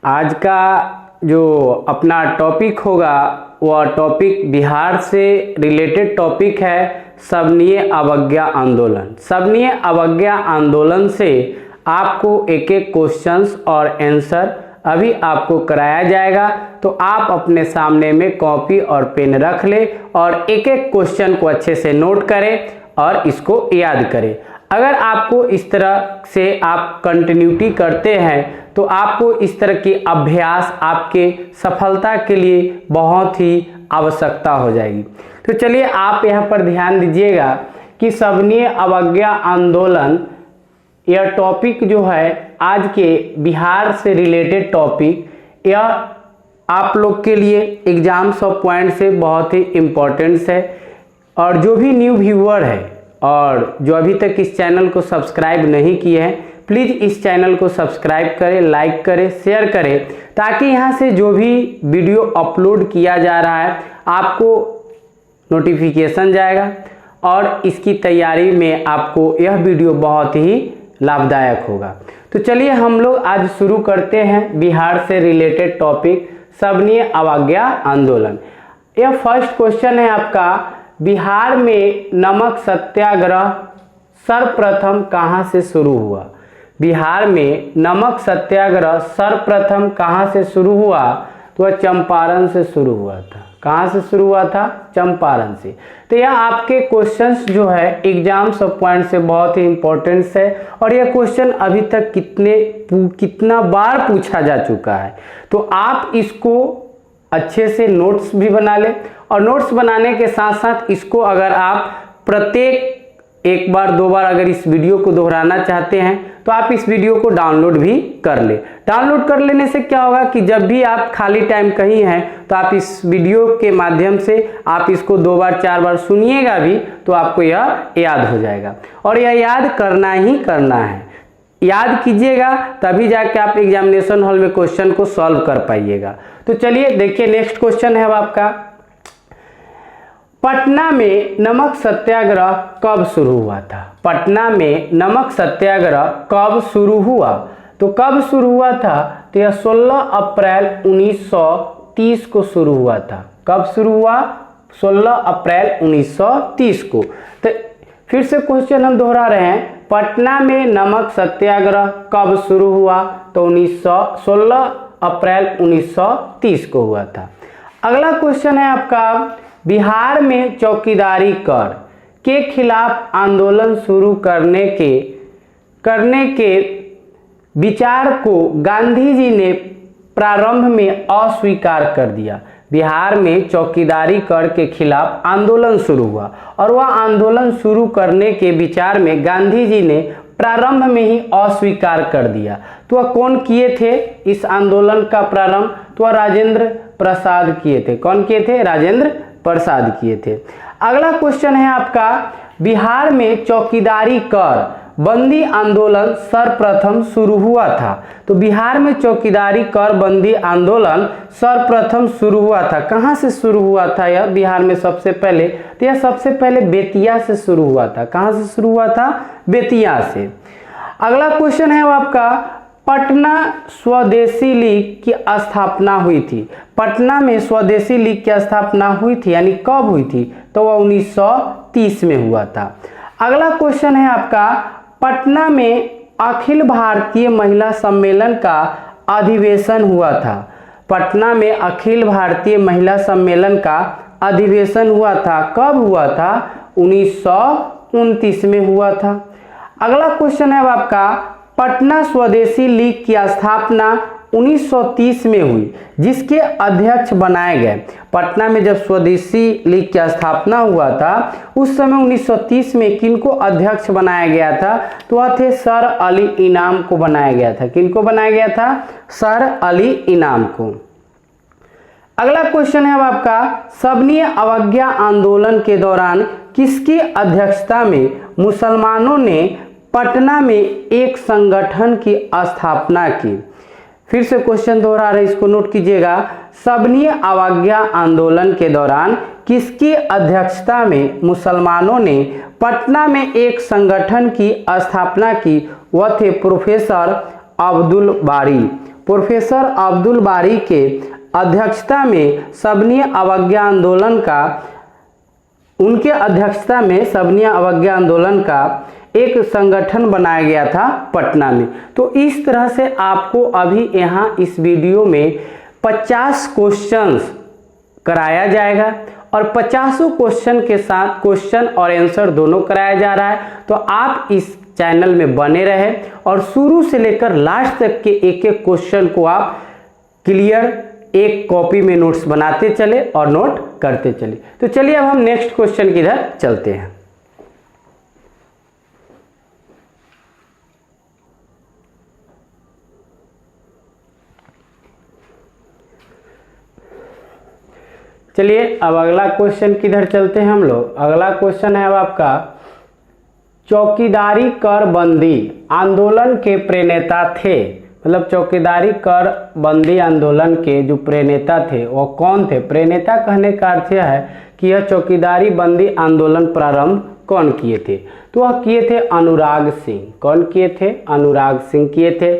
आज का जो अपना टॉपिक होगा वह टॉपिक बिहार से रिलेटेड टॉपिक है सविनय अवज्ञा आंदोलन। सविनय अवज्ञा आंदोलन से आपको एक एक क्वेश्चंस और आंसर अभी आपको कराया जाएगा, तो आप अपने सामने में कॉपी और पेन रख ले और एक एक क्वेश्चन को अच्छे से नोट करें और इसको याद करें। अगर आपको इस तरह से आप कंटिन्यूटी करते हैं तो आपको इस तरह की अभ्यास आपके सफलता के लिए बहुत ही आवश्यकता हो जाएगी। तो चलिए आप यहाँ पर ध्यान दीजिएगा कि सविनय अवज्ञा आंदोलन यह टॉपिक जो है आज के बिहार से रिलेटेड टॉपिक, यह आप लोग के लिए एग्जाम्स ऑफ पॉइंट से बहुत ही इम्पोर्टेंस है। और जो भी न्यू व्यूअर है और जो अभी तक इस चैनल को सब्सक्राइब नहीं किए हैं, प्लीज़ इस चैनल को सब्सक्राइब करें, लाइक करें, शेयर करें, ताकि यहाँ से जो भी वीडियो अपलोड किया जा रहा है आपको नोटिफिकेशन जाएगा और इसकी तैयारी में आपको यह वीडियो बहुत ही लाभदायक होगा। तो चलिए हम लोग आज शुरू करते हैं बिहार से रिलेटेड टॉपिक सविनय अवज्ञा आंदोलन। यह फर्स्ट क्वेश्चन है आपका, बिहार में नमक सत्याग्रह सर्वप्रथम कहाँ से शुरू हुआ? बिहार में नमक सत्याग्रह सर्वप्रथम कहाँ से शुरू हुआ? तो वह चंपारण से शुरू हुआ था। कहाँ से शुरू हुआ था? चंपारण से। तो यह आपके क्वेश्चंस जो है एग्जाम्स ऑफ पॉइंट से बहुत ही इंपॉर्टेंस है और यह क्वेश्चन अभी तक कितना बार पूछा जा चुका है। तो आप इसको अच्छे से नोट्स भी बना लें और नोट्स बनाने के साथ साथ इसको अगर आप प्रत्येक एक बार दो बार अगर इस वीडियो को दोहराना चाहते हैं तो आप इस वीडियो को डाउनलोड भी कर ले। डाउनलोड कर लेने से क्या होगा कि जब भी आप खाली टाइम कहीं हैं तो आप इस वीडियो के माध्यम से आप इसको दो बार चार बार सुनिएगा भी तो आपको यह याद हो जाएगा और यह याद करना ही करना है। याद कीजिएगा तभी जाके आप एग्जामिनेशन हॉल में क्वेश्चन को सॉल्व कर पाइएगा। तो चलिए देखिए नेक्स्ट क्वेश्चन है अब आपका, पटना में नमक सत्याग्रह कब शुरू हुआ था? पटना में नमक सत्याग्रह कब शुरू हुआ? तो कब शुरू हुआ था? तो यह 16 अप्रैल 1930 को शुरू हुआ था। कब शुरू हुआ? 16 अप्रैल 1930 को। तो फिर से क्वेश्चन हम दोहरा रहे हैं, पटना में नमक सत्याग्रह कब शुरू हुआ? तो 16 अप्रैल 1930 को हुआ था। अगला क्वेश्चन है आपका, बिहार में चौकीदारी कर के खिलाफ आंदोलन शुरू करने के विचार को गांधी जी ने प्रारंभ में अस्वीकार कर दिया। बिहार में चौकीदारी कर के खिलाफ आंदोलन शुरू हुआ और वह आंदोलन शुरू करने के विचार में गांधी जी ने प्रारंभ में ही अस्वीकार कर दिया। तो वह कौन किए थे इस आंदोलन का प्रारंभ? तो वह राजेंद्र प्रसाद किए थे। कौन किए थे? राजेंद्र प्रसाद किए थे। अगला क्वेश्चन है आपका, बिहार में चौकीदारी कर बंदी आंदोलन सर्वप्रथम शुरू हुआ था। तो बिहार में चौकीदारी कर बंदी आंदोलन सर्वप्रथम शुरू हुआ था। कहाँ से शुरू हुआ था यह बिहार में सबसे पहले? तो यह सबसे पहले बेतिया से शुरू हुआ था। कहाँ से शुरू हुआ था? बेतिया से। अगला क्वेश्चन है आपका, पटना स्वदेशी लीग की स्थापना हुई थी। पटना में स्वदेशी लीग की स्थापना हुई थी यानी कब हुई थी? तो वह 1930 में हुआ था। अगला क्वेश्चन है आपका, पटना में अखिल भारतीय महिला सम्मेलन का अधिवेशन हुआ था। पटना में अखिल भारतीय महिला सम्मेलन का अधिवेशन हुआ था। कब हुआ था? 1929 में हुआ था। अगला क्वेश्चन है आपका, पटना स्वदेशी लीग की स्थापना 1930 में हुई, जिसके अध्यक्ष बनाए गए। पटना में जब स्वदेशी लीग की स्थापना हुआ था उस समय 1930 में किनको अध्यक्ष बनाया गया था? तो वह थे सर अली इनाम को बनाया गया था। किनको बनाया गया था? सर अली इनाम को। अगला क्वेश्चन है आपका, सविनय अवज्ञा आंदोलन के दौरान किसकी अध्यक्षता में मुसलमानों ने पटना में एक संगठन की स्थापना की? फिर से क्वेश्चन दोहरा रहे, इसको नोट कीजिएगा। सविनय अवज्ञा आंदोलन के दौरान किसकी अध्यक्षता में मुसलमानों ने पटना में एक संगठन की स्थापना की? वह थे प्रोफेसर अब्दुल बारी। प्रोफेसर अब्दुल बारी के अध्यक्षता में सबनीय अवज्ञा आंदोलन का उनके अध्यक्षता में सबनीय अवज्ञा आंदोलन का एक संगठन बनाया गया था पटना में। तो इस तरह से आपको अभी यहाँ इस वीडियो में 50 क्वेश्चंस कराया जाएगा और 50 क्वेश्चन के साथ क्वेश्चन और आंसर दोनों कराया जा रहा है। तो आप इस चैनल में बने रहे और शुरू से लेकर लास्ट तक के एक एक क्वेश्चन को आप क्लियर एक कॉपी में नोट्स बनाते चले और नोट करते चले। तो चलिए अब हम नेक्स्ट क्वेश्चन की इधर चलते हैं। चलिए अब अगला क्वेश्चन किधर चलते हैं हम लोग। अगला क्वेश्चन है अब आपका, चौकीदारी कर बंदी आंदोलन के प्रेरणा थे, मतलब चौकीदारी कर बंदी आंदोलन के जो प्रेरणा थे वो कौन थे। प्रेरणा कहने का अर्थ यह है कि यह चौकीदारी बंदी आंदोलन प्रारंभ कौन किए थे। तो वह किए थे अनुराग सिंह। कौन किए थे? अनुराग सिंह किए थे।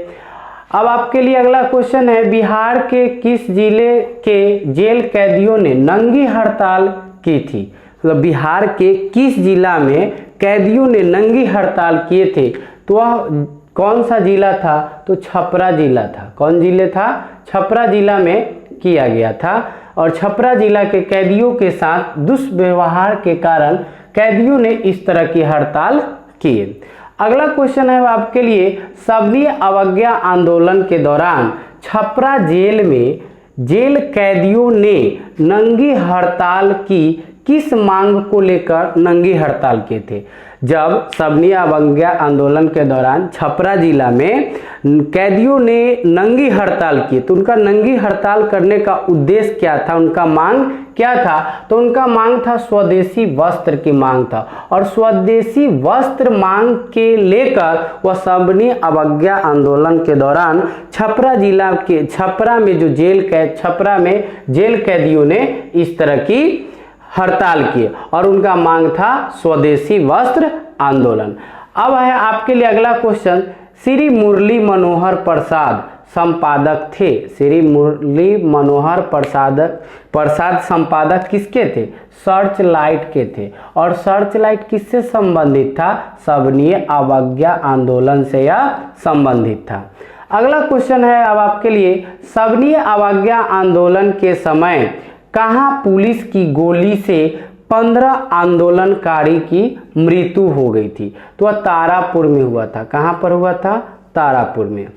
अब आपके लिए अगला क्वेश्चन है, बिहार के किस जिले के जेल कैदियों ने नंगी हड़ताल की थी। मतलब बिहार के किस जिला में कैदियों ने नंगी हड़ताल किए थे। तो वह कौन सा जिला था? तो छपरा जिला था। कौन जिले था? छपरा जिला में किया गया था। और छपरा जिला के कैदियों के साथ दुष्व्यवहार के कारण कैदियों ने इस तरह की हड़ताल किए। अगला क्वेश्चन है आपके लिए, सबनीय अवज्ञा आंदोलन के दौरान छपरा जेल में जेल कैदियों ने नंगी हड़ताल की, किस मांग को लेकर नंगी हड़ताल किए थे। जब सबनीय अवज्ञा आंदोलन के दौरान छपरा जिला में कैदियों ने नंगी हड़ताल की, तो उनका नंगी हड़ताल करने का उद्देश्य क्या था, उनका मांग क्या था। तो उनका मांग था स्वदेशी वस्त्र की मांग था। और स्वदेशी वस्त्र मांग के लेकर वह सबनीय अवज्ञा आंदोलन के दौरान छपरा जिला के छपरा में जो छपरा में जेल कैदियों ने इस तरह की हड़ताल किए और उनका मांग था स्वदेशी वस्त्र आंदोलन। अब है आपके लिए अगला क्वेश्चन, श्री मुरली मनोहर प्रसाद संपादक थे। श्री मुरली मनोहर प्रसाद संपादक किसके थे? सर्च लाइट के थे। और सर्च लाइट किससे संबंधित था? सबनीय अवज्ञा आंदोलन से यह संबंधित था। अगला क्वेश्चन है अब आपके लिए, सबनीय अवज्ञा आंदोलन के समय कहां पुलिस की गोली से 15 आंदोलनकारी की मृत्यु हो गई थी। तो वह तारापुर में हुआ था। कहां पर हुआ था? तारापुर में।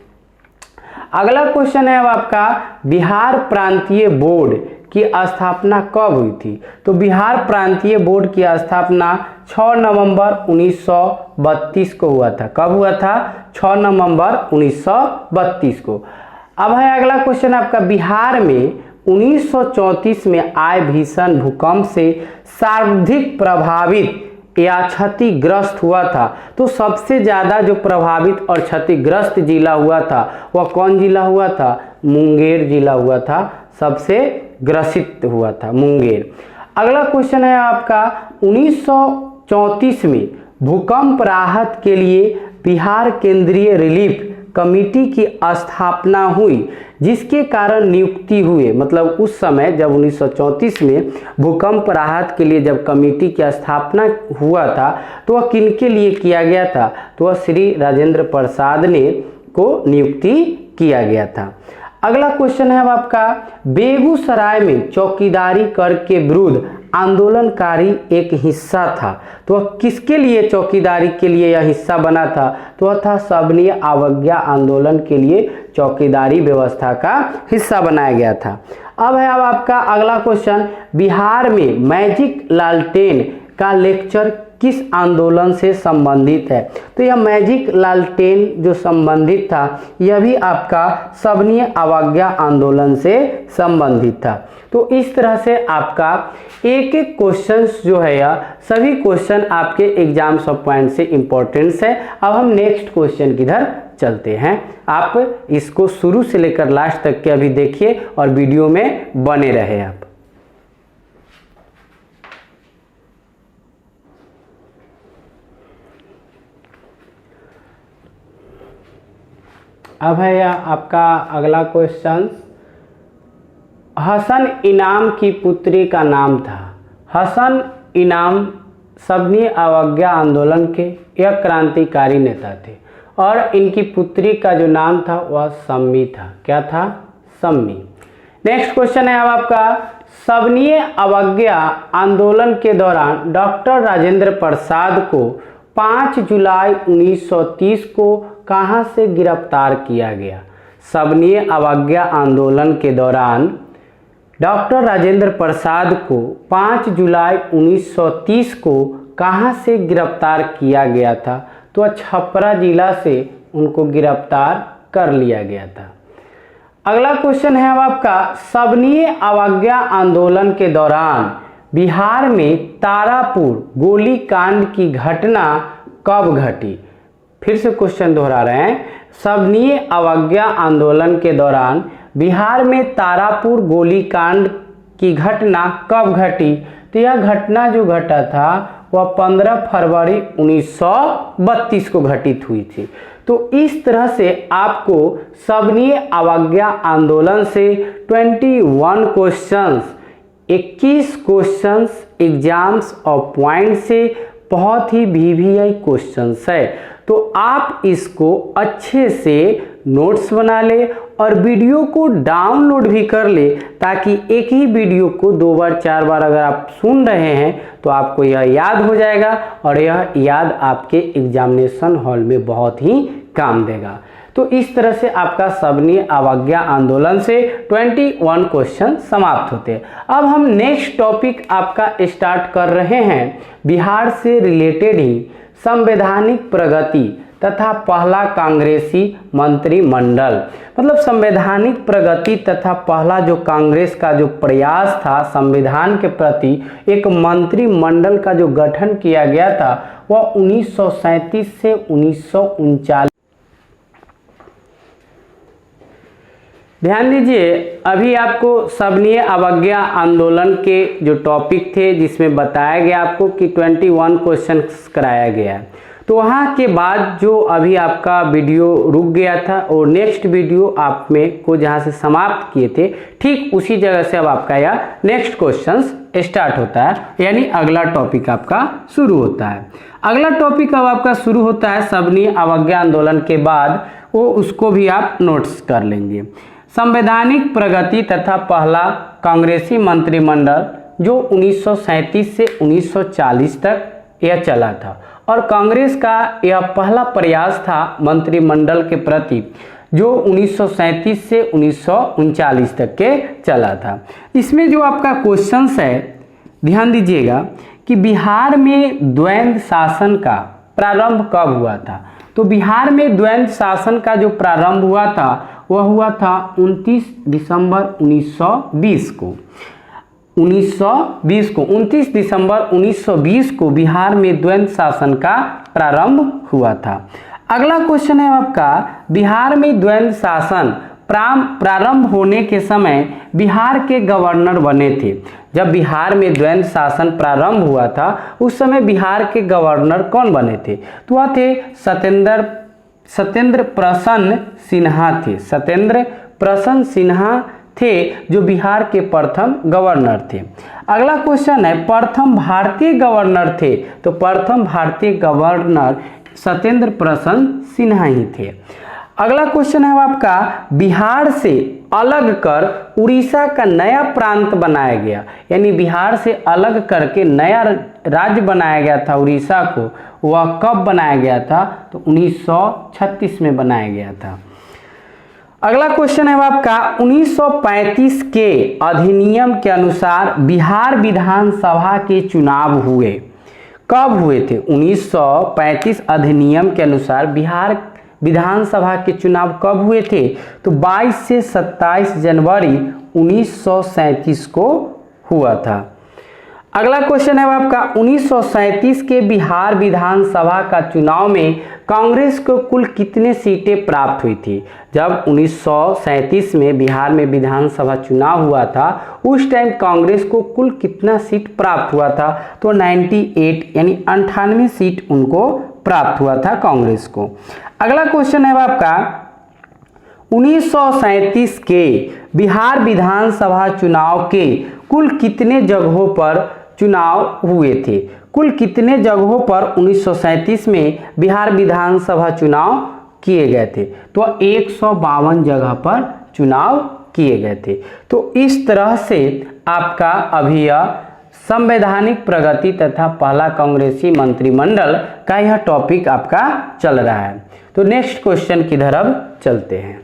अगला क्वेश्चन है अब आपका, बिहार प्रांतीय बोर्ड की स्थापना कब हुई थी। तो बिहार प्रांतीय बोर्ड की स्थापना 6 नवंबर 1932 को हुआ था। कब हुआ था? 6 नवंबर 1932 को। अब है अगला क्वेश्चन आपका, बिहार में 1934 में आए भीषण भूकंप से सर्वाधिक प्रभावित या क्षतिग्रस्त हुआ था। तो सबसे ज्यादा जो प्रभावित और क्षतिग्रस्त जिला हुआ था वह कौन जिला हुआ था? मुंगेर जिला हुआ था। सबसे ग्रसित हुआ था मुंगेर। अगला क्वेश्चन है आपका, 1934 में भूकंप राहत के लिए बिहार केंद्रीय रिलीफ कमेटी की स्थापना हुई, जिसके कारण नियुक्ति हुए। मतलब उस समय जब 1934 में भूकंप राहत के लिए जब कमेटी की स्थापना हुआ था तो वह किनके लिए किया गया था? तो वह श्री राजेंद्र प्रसाद ने को नियुक्ति किया गया था। अगला क्वेश्चन है अब आपका, बेगूसराय में चौकीदारी कर के विरुद्ध आंदोलनकारी एक हिस्सा था। तो वह किसके लिए चौकीदारी के लिए यह हिस्सा बना था? तो वह था सबनीय अवज्ञा आंदोलन के लिए चौकीदारी व्यवस्था का हिस्सा बनाया गया था। अब है अब आपका अगला क्वेश्चन, बिहार में मैजिक लालटेन का लेक्चर किस आंदोलन से संबंधित है। तो यह मैजिक लालटेन जो संबंधित था यह भी आपका सबनीय अवज्ञा आंदोलन से संबंधित था। तो इस तरह से आपका एक एक क्वेश्चंस जो है या सभी क्वेश्चन आपके एग्जाम सब पॉइंट से इंपॉर्टेंस है। अब हम नेक्स्ट क्वेश्चन की इधर चलते हैं। आप इसको शुरू से लेकर लास्ट तक के अभी देखिए और वीडियो में बने रहे आप। अब है आपका अगला क्वेश्चन। हसन इनाम की पुत्री का नाम था। हसन इनाम सबनी अवज्ञा आंदोलन के यह क्रांतिकारी नेता थे और इनकी पुत्री का जो नाम था वह सम्मी था। क्या था? सम्मी। नेक्स्ट क्वेश्चन है अब आपका, सबनीय अवज्ञा आंदोलन के दौरान डॉक्टर राजेंद्र प्रसाद को 5 जुलाई 1930 को कहां से गिरफ्तार किया गया? सबनीय अवज्ञा आंदोलन के दौरान डॉक्टर राजेंद्र प्रसाद को 5 जुलाई 1930 को कहां से गिरफ्तार किया गया था? तो छपरा जिला से उनको गिरफ्तार कर लिया गया था। अगला क्वेश्चन है अब आपका, सबनीय अवज्ञा आंदोलन के दौरान बिहार में तारापुर गोलीकांड की घटना कब घटी? फिर से क्वेश्चन दोहरा रहे हैं। सबनीय अवज्ञा आंदोलन के दौरान बिहार में तारापुर गोलीकांड की घटना कब घटी? तो यह घटना जो घटा था वह 15 फरवरी 1932 को घटित हुई थी। तो इस तरह से आपको सबनीय अवज्ञा आंदोलन से 21 क्वेश्चंस, 21 क्वेश्चंस एग्जाम्स और पॉइंट से बहुत ही VVI क्वेश्चंस है। तो आप इसको अच्छे से नोट्स बना ले और वीडियो को डाउनलोड भी कर ले, ताकि एक ही वीडियो को 2 बार 4 बार अगर आप सुन रहे हैं तो आपको यह याद हो जाएगा और यह याद आपके एग्जामिनेशन हॉल में बहुत ही काम देगा। तो इस तरह से आपका सबनीय अवज्ञा आंदोलन से 21 क्वेश्चन समाप्त होते हैं। अब हम नेक्स्ट टॉपिक आपका स्टार्ट कर रहे हैं बिहार से रिलेटेड ही, संवैधानिक प्रगति तथा पहला कांग्रेसी मंत्रिमंडल। मतलब संवैधानिक प्रगति तथा पहला जो कांग्रेस का जो प्रयास था संविधान के प्रति, एक मंत्रिमंडल का जो गठन किया गया था वह 1937 से 1939। ध्यान दीजिए, अभी आपको सबनीय अवज्ञा आंदोलन के जो टॉपिक थे जिसमें बताया गया आपको कि 21 क्वेश्चन कराया गया है। तो वहाँ के बाद जो अभी आपका वीडियो रुक गया था और नेक्स्ट वीडियो आप में को जहाँ से समाप्त किए थे, ठीक उसी जगह से अब आपका यह नेक्स्ट क्वेश्चन स्टार्ट होता है, यानी अगला टॉपिक आपका शुरू होता है। अगला टॉपिक अब आपका शुरू होता है सबनीय अवज्ञा आंदोलन के बाद, वो उसको भी आप नोट्स कर लेंगे। संवैधानिक प्रगति तथा पहला कांग्रेसी मंत्रिमंडल जो 1937 से 1940 तक यह चला था और कांग्रेस का यह पहला प्रयास था मंत्रिमंडल के प्रति जो 1937 से 1939 तक के चला था। इसमें जो आपका क्वेश्चंस है, ध्यान दीजिएगा कि बिहार में द्वंद्व शासन का प्रारंभ कब हुआ था? तो बिहार में द्वंद्व शासन का जो प्रारंभ हुआ था वह हुआ था 29 दिसंबर 1920 को। 29 दिसंबर 1920 को बिहार में द्वंद्व शासन का प्रारंभ हुआ था। अगला क्वेश्चन है आपका, बिहार में द्वंद्व शासन प्रारंभ होने के समय बिहार के गवर्नर बने थे। जब बिहार में द्वंद्व शासन प्रारंभ हुआ था उस समय बिहार के गवर्नर कौन बने थे? तो वह थे सत्येंद्र प्रसन्न सिन्हा थे। सत्येंद्र प्रसन्न सिन्हा थे जो बिहार के प्रथम गवर्नर थे। अगला क्वेश्चन है, प्रथम भारतीय गवर्नर थे। तो प्रथम भारतीय गवर्नर सत्येंद्र प्रसन्न सिन्हा ही थे। अगला क्वेश्चन है आपका, बिहार से अलग कर उड़ीसा का नया प्रांत बनाया गया, यानी बिहार से अलग करके नया राज्य बनाया गया था उड़ीसा को, वह कब बनाया गया था? तो 1936 में बनाया गया था। अगला क्वेश्चन है आपका, 1935 के अधिनियम के अनुसार बिहार विधानसभा के चुनाव हुए, कब हुए थे? 1935 अधिनियम के अनुसार बिहार विधानसभा के चुनाव कब हुए थे? तो 22 से 27 जनवरी 1937 को हुआ था। अगला क्वेश्चन है आपका, 1937 के बिहार विधानसभा का चुनाव में कांग्रेस को कुल कितने सीटें प्राप्त हुई थी? जब 1937 में बिहार में विधानसभा चुनाव हुआ था उस टाइम कांग्रेस को कुल कितना सीट प्राप्त हुआ था? तो 98 यानी 98 सीट उनको प्राप्त हुआ था कांग्रेस को। अगला क्वेश्चन है आपका, 1937 के बिहार विधानसभा चुनाव के कुल कितने जगहों पर चुनाव हुए थे? कुल कितने जगहों पर 1937 में बिहार विधानसभा चुनाव किए गए थे? तो 152 जगह पर चुनाव किए गए थे। तो इस तरह से आपका अभी यह संवैधानिक प्रगति तथा पहला कांग्रेसी मंत्रिमंडल का यह टॉपिक आपका चल रहा है। तो नेक्स्ट क्वेश्चन की तरफ चलते हैं।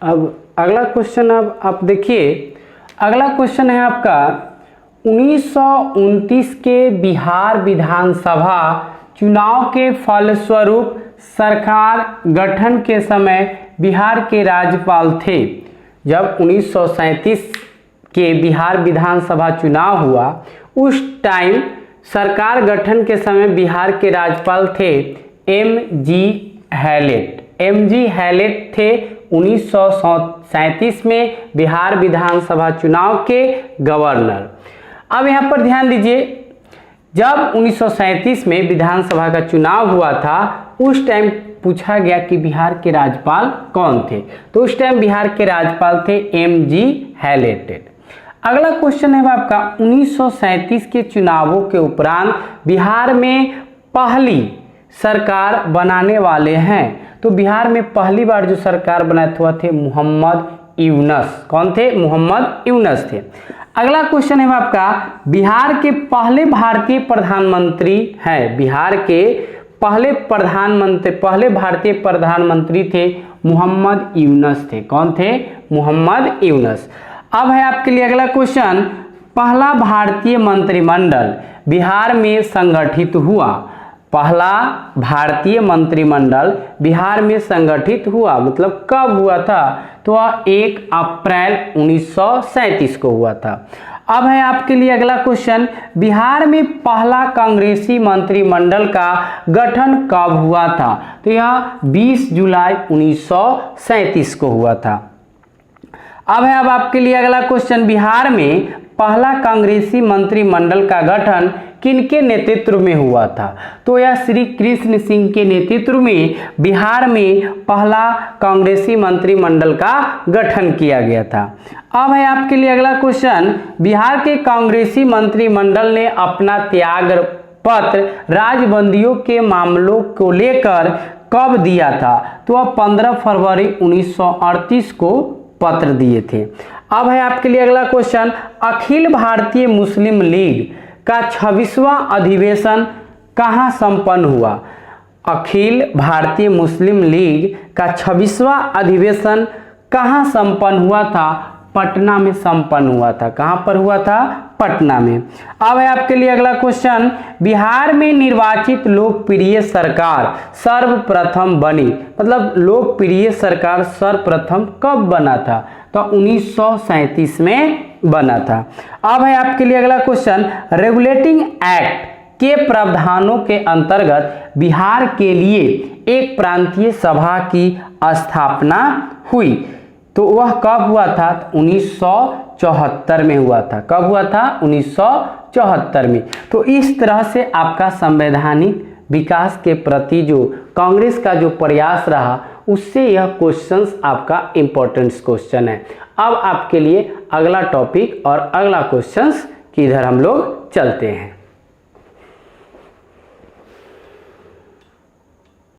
अब अगला क्वेश्चन अब आप देखिए, अगला क्वेश्चन है आपका 1929 के बिहार विधानसभा चुनाव के फलस्वरूप सरकार गठन के समय बिहार के राज्यपाल थे। जब 1937 के बिहार विधानसभा चुनाव हुआ उस टाइम सरकार गठन के समय बिहार के राज्यपाल थे एम.जी. हैलेट। एम.जी. हैलेट थे 1937 में बिहार विधानसभा चुनाव के गवर्नर। अब यहाँ पर ध्यान दीजिए, जब 1937 में विधानसभा का चुनाव हुआ था उस टाइम पूछा गया कि बिहार के राज्यपाल कौन थे, तो उस टाइम बिहार के राज्यपाल थे एम.जी. हैलेट। अगला क्वेश्चन है आपका 1937 के चुनावों के उपरांत बिहार में पहली सरकार बनाने वाले हैं। तो बिहार में पहली बार जो सरकार बनाए हुआ थे मोहम्मद यूनुस। कौन थे? मोहम्मद यूनुस थे। अगला क्वेश्चन है आपका बिहार के पहले भारतीय प्रधानमंत्री हैं। बिहार के पहले भारतीय प्रधानमंत्री थे मोहम्मद यूनुस थे। कौन थे? मोहम्मद यूनुस। अब है आपके लिए अगला क्वेश्चन, पहला भारतीय मंत्रिमंडल बिहार में संगठित हुआ। पहला भारतीय मंत्रिमंडल बिहार में संगठित हुआ मतलब कब हुआ था? तो 1 अप्रैल 1937 को हुआ था। अब है आपके लिए अगला क्वेश्चन, बिहार में पहला कांग्रेसी मंत्रिमंडल का गठन कब हुआ था? तो यह 20 जुलाई 1937 को हुआ था। अब है आपके लिए अगला क्वेश्चन, बिहार में पहला कांग्रेसी मंत्रिमंडल का गठन किनके नेतृत्व में हुआ था? तो यह श्री कृष्ण सिंह के नेतृत्व में बिहार में पहला कांग्रेसी मंत्रिमंडल का गठन किया गया था। अब है आपके लिए अगला क्वेश्चन, बिहार के कांग्रेसी मंत्रिमंडल ने अपना त्याग पत्र राजबंदियों के मामलों को लेकर कब दिया था? तो वह 15 फरवरी 1938 को पत्र दिए थे। अब है आपके लिए अगला क्वेश्चन, अखिल भारतीय मुस्लिम लीग का 26वां अधिवेशन कहाँ संपन्न हुआ? अखिल भारतीय मुस्लिम लीग का 26वां अधिवेशन कहाँ संपन्न हुआ था? पटना में संपन्न हुआ था। कहाँ पर हुआ था? पटना में। अब है आपके लिए अगला क्वेश्चन, बिहार में निर्वाचित लोकप्रिय सरकार सर्वप्रथम बनी मतलब लोकप्रिय सरकार सर्वप्रथम कब बना था? तो 1937 में बना था। अब है आपके लिए अगला क्वेश्चन, रेगुलेटिंग एक्ट के प्रावधानों के अंतर्गत बिहार के लिए एक प्रांतीय सभा की स्थापना हुई। तो वह कब हुआ था? 1974 में हुआ था। कब हुआ था? 1974 में। तो इस तरह से आपका संवैधानिक विकास के प्रति जो कांग्रेस का जो प्रयास रहा उससे यह क्वेश्चंस आपका इम्पोर्टेंट क्वेश्चन है। अब आपके लिए अगला टॉपिक और अगला क्वेश्चंस की इधर हम लोग चलते हैं।